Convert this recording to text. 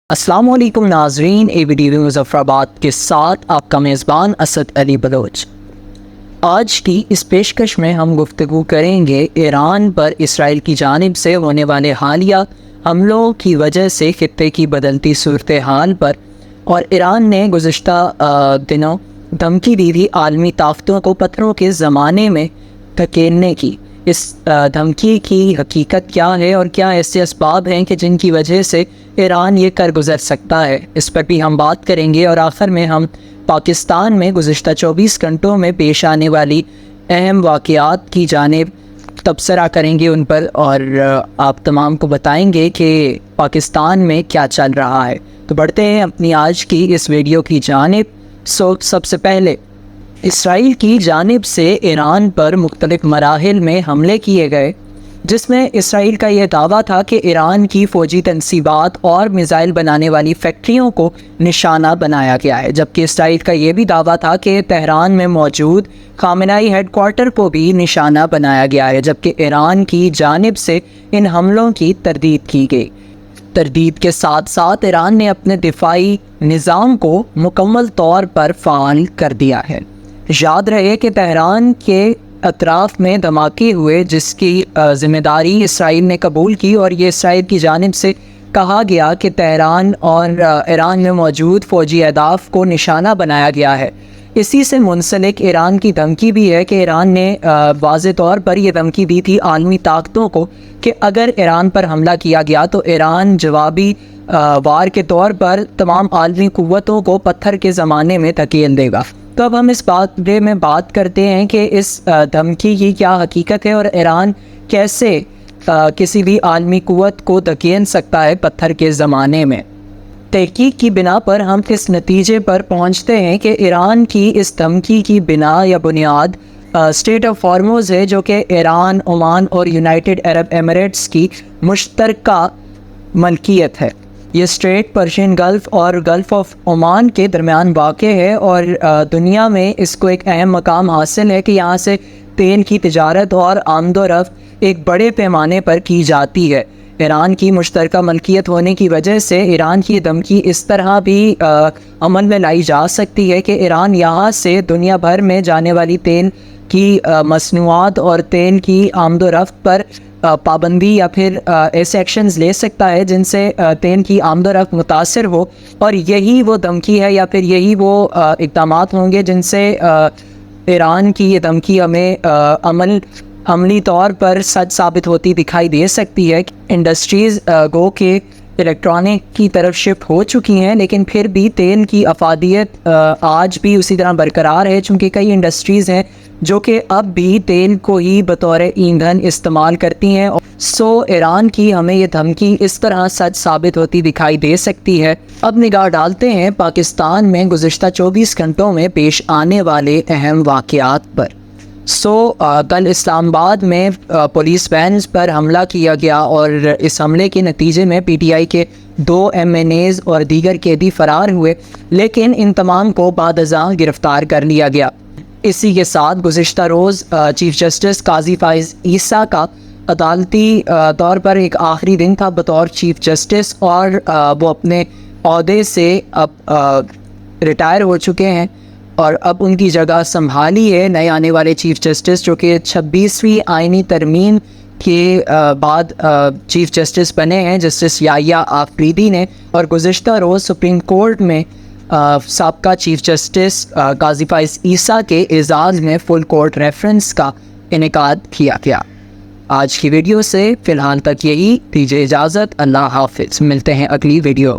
السلام علیکم ناظرین، اے بی ٹی وی مظفر آباد کے ساتھ آپ کا میزبان اسد علی بلوچ۔ آج کی اس پیشکش میں ہم گفتگو کریں گے ایران پر اسرائیل کی جانب سے ہونے والے حالیہ حملوں کی وجہ سے خطے کی بدلتی صورتحال پر، اور ایران نے گزشتہ دنوں دھمکی دی تھی عالمی طاقتوں کو پتھروں کے زمانے میں دھکیلنے کی۔ اس دھمکی کی حقیقت کیا ہے اور کیا ایسے اسباب ہیں کہ جن کی وجہ سے ایران یہ کر گزر سکتا ہے، اس پر بھی ہم بات کریں گے۔ اور آخر میں ہم پاکستان میں گزشتہ 24 گھنٹوں میں پیش آنے والی اہم واقعات کی جانب تبصرہ کریں گے ان پر، اور آپ تمام کو بتائیں گے کہ پاکستان میں کیا چل رہا ہے۔ تو بڑھتے ہیں اپنی آج کی اس ویڈیو کی جانب۔ سب سے پہلے اسرائیل کی جانب سے ایران پر مختلف مراحل میں حملے کیے گئے، جس میں اسرائیل کا یہ دعویٰ تھا کہ ایران کی فوجی تنصیبات اور میزائل بنانے والی فیکٹریوں کو نشانہ بنایا گیا ہے، جبکہ اسرائیل کا یہ بھی دعویٰ تھا کہ تہران میں موجود خامنائی ہیڈ کوارٹر کو بھی نشانہ بنایا گیا ہے، جبکہ ایران کی جانب سے ان حملوں کی تردید کی گئی۔ تردید کے ساتھ ساتھ ایران نے اپنے دفاعی نظام کو مکمل طور پر فعال کر دیا ہے۔ یاد رہے کہ تہران کے اطراف میں دھماکے ہوئے، جس کی ذمہ داری اسرائیل نے قبول کی، اور یہ اسرائیل کی جانب سے کہا گیا کہ تہران اور ایران میں موجود فوجی اہداف کو نشانہ بنایا گیا ہے۔ اسی سے منسلک ایران کی دھمکی بھی ہے کہ ایران نے واضح طور پر یہ دھمکی دی تھی عالمی طاقتوں کو کہ اگر ایران پر حملہ کیا گیا تو ایران جوابی وار کے طور پر تمام عالمی قوتوں کو پتھر کے زمانے میں دھکیل دے گا۔ تو اب ہم اس بارے میں بات کرتے ہیں کہ اس دھمکی کی کیا حقیقت ہے اور ایران کیسے کسی بھی عالمی قوت کو دھکیل سکتا ہے پتھر کے زمانے میں۔ تحقیق کی بنا پر ہم اس نتیجے پر پہنچتے ہیں کہ ایران کی اس دھمکی کی بنا یا بنیاد اسٹریٹ آف ہارموز ہے، جو کہ ایران، عمان اور یونائٹڈ عرب ایمریٹس کی مشترکہ ملکیت ہے۔ یہ اسٹریٹ پرشین گلف اور گلف آف عمان کے درمیان واقع ہے، اور دنیا میں اس کو ایک اہم مقام حاصل ہے کہ یہاں سے تیل کی تجارت اور آمد و رفت ایک بڑے پیمانے پر کی جاتی ہے۔ ایران کی مشترکہ ملکیت ہونے کی وجہ سے ایران کی دھمکی اس طرح بھی عمل میں لائی جا سکتی ہے کہ ایران یہاں سے دنیا بھر میں جانے والی تیل کی مصنوعات اور تیل کی آمد و رفت پر پابندی یا پھر ایسے ایکشنز لے سکتا ہے جن سے تیل کی آمد و رفت متاثر ہو، اور یہی وہ دھمکی ہے یا پھر یہی وہ اقدامات ہوں گے جن سے ایران کی یہ دھمکی ہمیں عملی طور پر سچ ثابت ہوتی دکھائی دے سکتی ہے۔ انڈسٹریز گو کے الیکٹرانک کی طرف شفٹ ہو چکی ہیں، لیکن پھر بھی تیل کی افادیت آج بھی اسی طرح برقرار ہے، چونکہ کئی انڈسٹریز ہیں جو کہ اب بھی تیل کو ہی بطور ایندھن استعمال کرتی ہیں۔ ایران کی ہمیں یہ دھمکی اس طرح سچ ثابت ہوتی دکھائی دے سکتی ہے۔ اب نگاہ ڈالتے ہیں پاکستان میں گزشتہ 24 گھنٹوں میں پیش آنے والے اہم واقعات پر۔ کل اسلام آباد میں پولیس وینز پر حملہ کیا گیا، اور اس حملے کے نتیجے میں پی ٹی آئی کے 2 MNAs اور دیگر قیدی فرار ہوئے، لیکن ان تمام کو بعد ازاں گرفتار کر لیا گیا۔ اسی کے ساتھ گزشتہ روز چیف جسٹس قاضی فائز عیسیٰ کا عدالتی طور پر ایک آخری دن تھا بطور چیف جسٹس، اور وہ اپنے عہدے سے اب ریٹائر ہو چکے ہیں، اور اب ان کی جگہ سنبھالی ہے نئے آنے والے چیف جسٹس، جو کہ 26ویں آئینی ترمیم کے بعد چیف جسٹس بنے ہیں، جسٹس یحییٰ آفریدی نے۔ اور گزشتہ روز سپریم کورٹ میں سابقہ چیف جسٹس قاضی فائز عیسیٰ کے اعزاز میں فل کورٹ ریفرنس کا انعقاد کیا گیا۔ آج کی ویڈیو سے فی الحال تک یہی، دیجیے اجازت، اللہ حافظ، ملتے ہیں اگلی ویڈیو۔